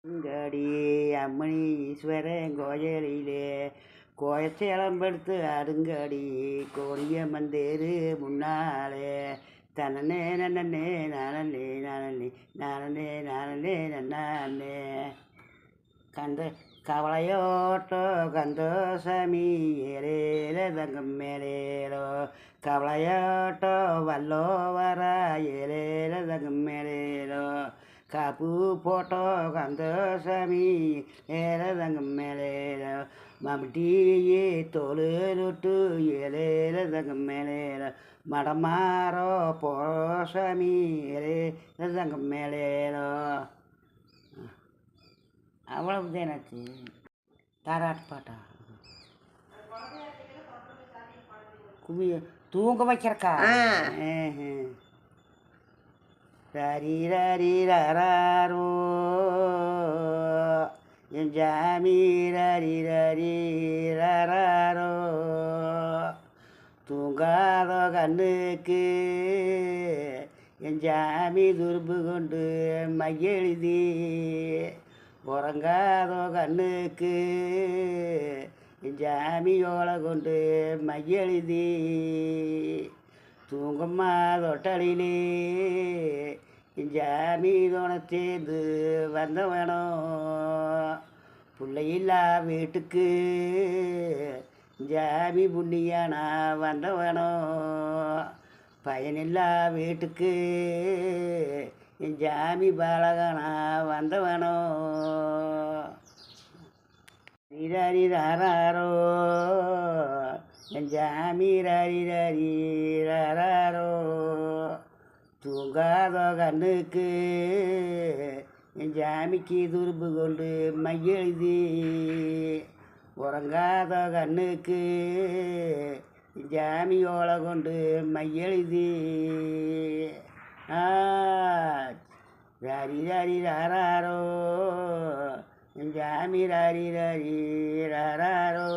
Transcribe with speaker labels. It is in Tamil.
Speaker 1: அங்காடி அம்மணி ஈஸ்வரன் கோயிலிலே கோயச்சேலம்பெடுத்து அடுங்காடி கோடியம்மன் தேரு முன்னாலே தனனே நன்னே நானே நானே நானே நானே நன்னானே கந்த கவலையோட்டோ கந்தோசமி ஏலேல தங்கம் மேலேலோ கவலையோட்டோ வல்லோ வர ஏலேல தங்கம் மேலேலோ காப்பு போட்டோ கந்தோசமி ஏல தங்கம் மேலேலோ மம்டியே தோலு நொட்டு ஏலேல தங்கம் மேலேலோ மடமாரோ போசாமி ஏலேல தங்கம் மேலேலோ அவ்வளவுதான் என்னாச்சு தாராட்டு பாட்டா கும்மி தூங்க வைக்கிறக்கா ரரி ரரி ரராரோ என் ஜாமி ரரி ரரி ரராரோ தூங்காதோ கண்ணுக்கு என் ஜாமி துரும்பு கொண்டு மையெழுதி உறங்காதோ கண்ணுக்கு ஜாமியோளை கொண்டு மையெழுதி தூங்கம்மா தொட்டலிலே ஜாமி தோணை சேர்ந்து வந்த வேணும் பிள்ளையில்லா வீட்டுக்கு ஜாமி புண்ணியானா வந்த வேணும் பயனில்லா வீட்டுக்கு என் ஜாமி பாலகனா வந்த வேணும் ரரி ராரோ என் ஜாமி ரரி ரரி ராரோ தூங்காதோ கண்ணுக்கு என் ஜாமிக்கு துரும்பு கொண்டு மையெழுதி உறங்காதோ கண்ணுக்கு ஜாமியோளை கொண்டு மையெழுதி ரரி ரரி ராரோ ஜாமி ரரி ரரி ராரோ